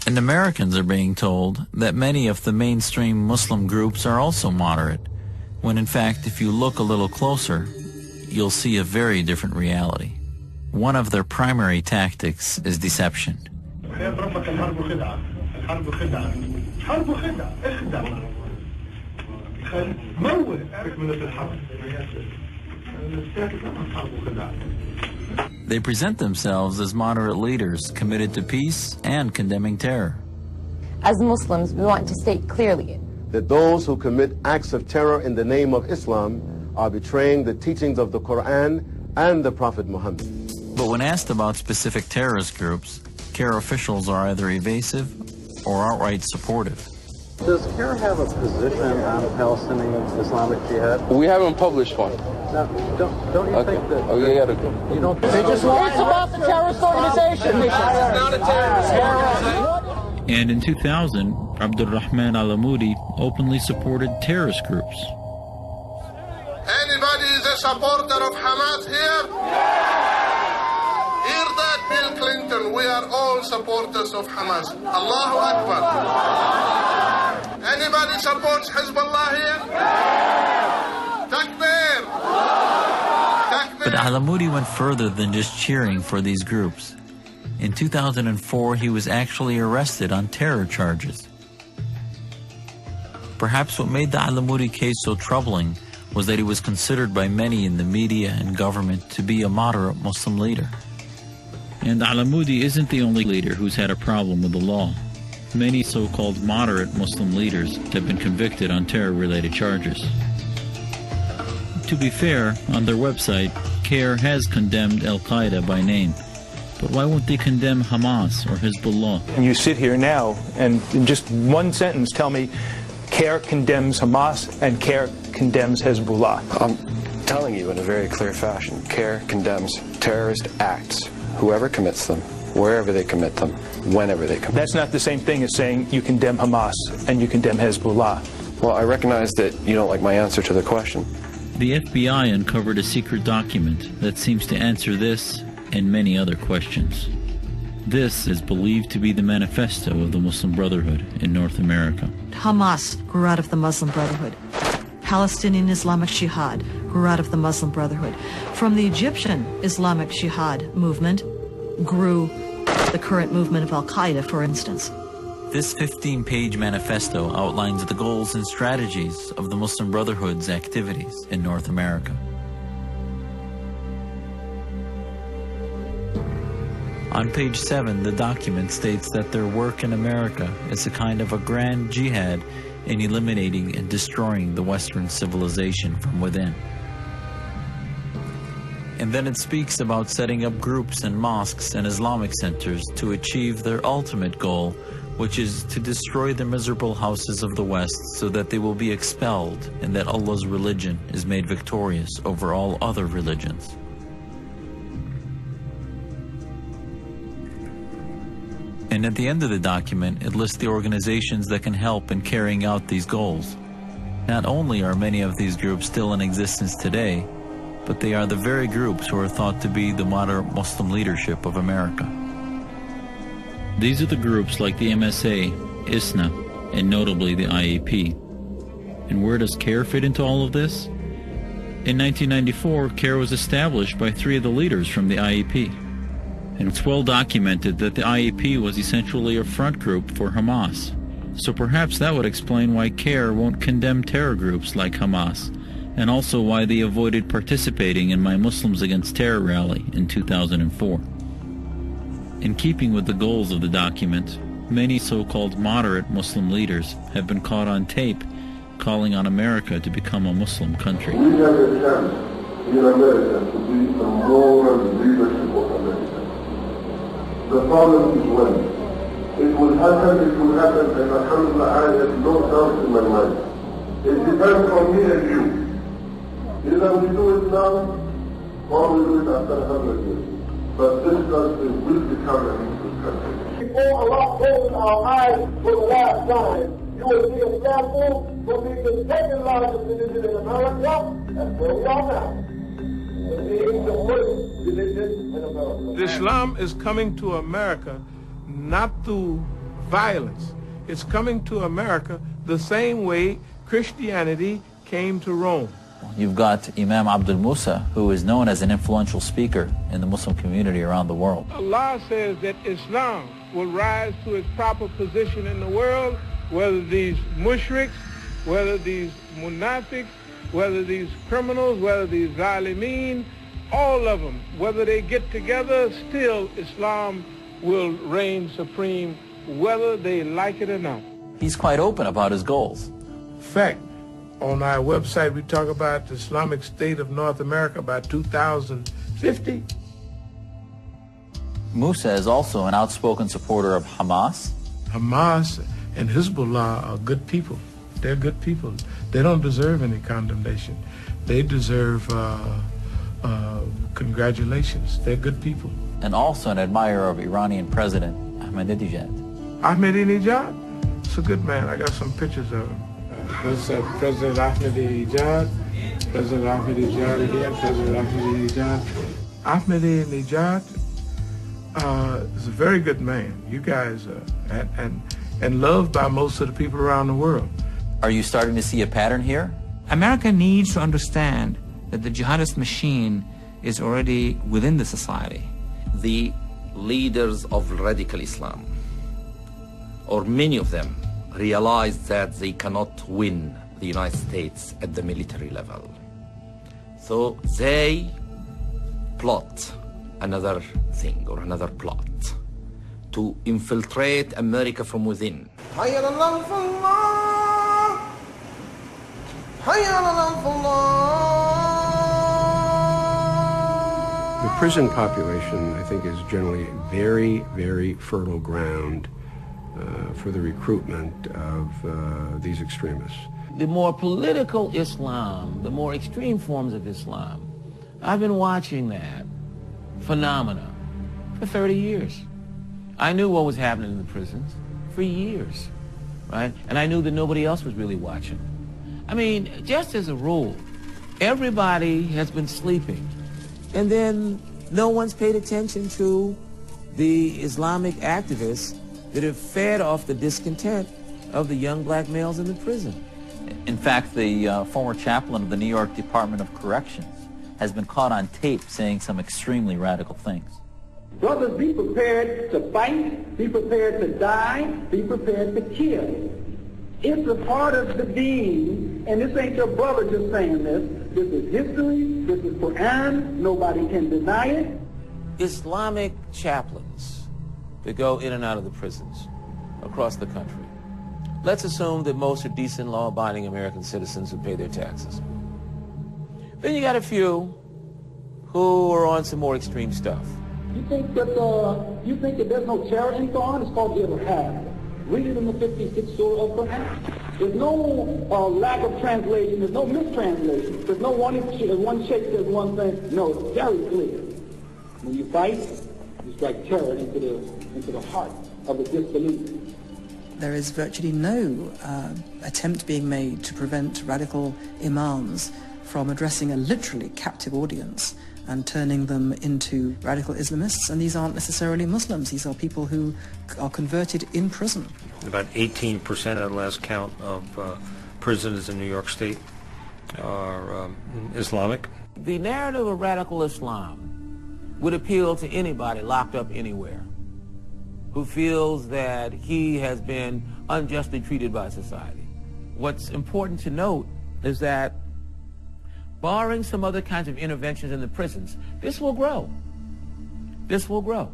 And Americans are being told that many of the mainstream Muslim groups are also moderate, when in fact, if you look a little closer, you'll see a very different reality. One of their primary tactics is deception. They present themselves as moderate leaders committed to peace and condemning terror. As Muslims, we want to state clearly that those who commit acts of terror in the name of Islam are betraying the teachings of the Quran and the Prophet Muhammad. But when asked about specific terrorist groups, CARE officials are either evasive or outright supportive. Does CARE have a position on Palestinian Islamic Jihad? We haven't published one. Now, don't you think that... Oh, you don't... It's about the terrorist organization. It's not a terrorist organization. And in 2000, Abdurrahman al-Amoudi openly supported terrorist groups. Anybody is a supporter of Hamas here? Hear that, Bill Clinton? We are all supporters of Hamas. Allahu Akbar. Anybody supports Hezbollah here? Takbir. Takbir. But al-Amoudi went further than just cheering for these groups. In 2004, he was actually arrested on terror charges. Perhaps what made the al-Amoudi case so troubling was that he was considered by many in the media and government to be a moderate Muslim leader. And al-Amoudi isn't the only leader who's had a problem with the law. Many so-called moderate Muslim leaders have been convicted on terror-related charges. To be fair, on their website, CARE has condemned Al-Qaeda by name. But why won't they condemn Hamas or Hezbollah? And you sit here now and in just one sentence tell me CARE condemns Hamas and CARE condemns Hezbollah. I'm telling you in a very clear fashion, CARE condemns terrorist acts, whoever commits them, wherever they commit them, whenever they commit them. That's not the same thing as saying you condemn Hamas and you condemn Hezbollah. Well, I recognize that you don't like my answer to the question. The FBI uncovered a secret document that seems to answer this and many other questions. This is believed to be the manifesto of the Muslim Brotherhood in North America. Hamas grew out of the Muslim Brotherhood. Palestinian Islamic Jihad grew out of the Muslim Brotherhood. From the Egyptian Islamic Jihad movement grew the current movement of Al-Qaeda, for instance. This 15-page manifesto outlines the goals and strategies of the Muslim Brotherhood's activities in North America. On page 7, the document states that their work in America is a kind of a grand jihad in eliminating and destroying the Western civilization from within. And then it speaks about setting up groups and mosques and Islamic centers to achieve their ultimate goal, which is to destroy the miserable houses of the West so that they will be expelled and that Allah's religion is made victorious over all other religions. And at the end of the document, it lists the organizations that can help in carrying out these goals. Not only are many of these groups still in existence today, but they are the very groups who are thought to be the moderate Muslim leadership of America. These are the groups like the MSA, ISNA, and notably the IAP. And where does CARE fit into all of this? In 1994, CARE was established by 3 of the leaders from the IAP. And it's well documented that the IAP was essentially a front group for Hamas. So perhaps that would explain why CARE won't condemn terror groups like Hamas, and also why they avoided participating in my Muslims Against Terror rally in 2004. In keeping with the goals of the document, many so-called moderate Muslim leaders have been caught on tape calling on America to become a Muslim country. We have a chance in America to be a moral leadership of America. The problem is when. It will happen, and alhamdulillah, I have no doubt in my mind. It depends on me and you. Either we do it now, or we do it after 100 years. But this country will become a Muslim country. Before Allah opens our eyes for the last time, you will see Islam will be the second largest religion in America, and where we are now. Being the first religion in America. Islam is coming to America not through violence. It's coming to America the same way Christianity came to Rome. You've got Imam Abdul Musa, who is known as an influential speaker in the Muslim community around the world. Allah says that Islam will rise to its proper position in the world, whether these mushriks, whether these munafiqs, whether these criminals, whether these zalimeen, all of them, whether they get together, still Islam will reign supreme, whether they like it or not. He's quite open about his goals. In fact, on our website, we talk about the Islamic State of North America by 2050. Musa is also an outspoken supporter of Hamas. Hamas and Hezbollah are good people. They're good people. They don't deserve any condemnation. They deserve congratulations. They're good people. And also an admirer of Iranian President Ahmadinejad. Ahmadinejad? It's a good man. I got some pictures of him. President Ahmadinejad, President Ahmadinejad again, President Ahmadinejad. Ahmadinejad is a very good man. You guys and loved by most of the people around the world. Are you starting to see a pattern here? America needs to understand that the jihadist machine is already within the society. The leaders of radical Islam, or many of them, realized that they cannot win the United States at the military level. So they plot another thing or another plot to infiltrate America from within. The prison population, I think, is generally very, very fertile ground for the recruitment of these extremists. The more political Islam, the more extreme forms of Islam, I've been watching that phenomena for 30 years. I knew what was happening in the prisons for years, right? And I knew that nobody else was really watching. I mean, just as a rule, everybody has been sleeping, and then no one's paid attention to the Islamic activists that have fed off the discontent of the young black males in the prison. In fact, the former chaplain of the New York Department of Corrections has been caught on tape saying some extremely radical things. Brothers, be prepared to fight, be prepared to die, be prepared to kill. It's a part of the deen, and this ain't your brother just saying this. This is history, this is Quran, nobody can deny it. Islamic chaplains that go in and out of the prisons across the country. Let's assume that most are decent, law-abiding American citizens who pay their taxes. Then you got a few who are on some more extreme stuff. You think that there's no terror in Quran? It's called Irhab. Read it in the 56th surah of Quran. There's no lack of translation. There's no mistranslation. There's no one shape says one thing. No, it's very clear. When you fight, you strike terror into the heart of the disbeliever. There is virtually no attempt being made to prevent radical imams from addressing a literally captive audience and turning them into radical Islamists. And these aren't necessarily Muslims. These are people who are converted in prison. About 18% at the last count of prisons in New York State are Islamic. The narrative of radical Islam would appeal to anybody locked up anywhere who feels that he has been unjustly treated by society. What's important to note is that barring some other kinds of interventions in the prisons, this will grow. This will grow.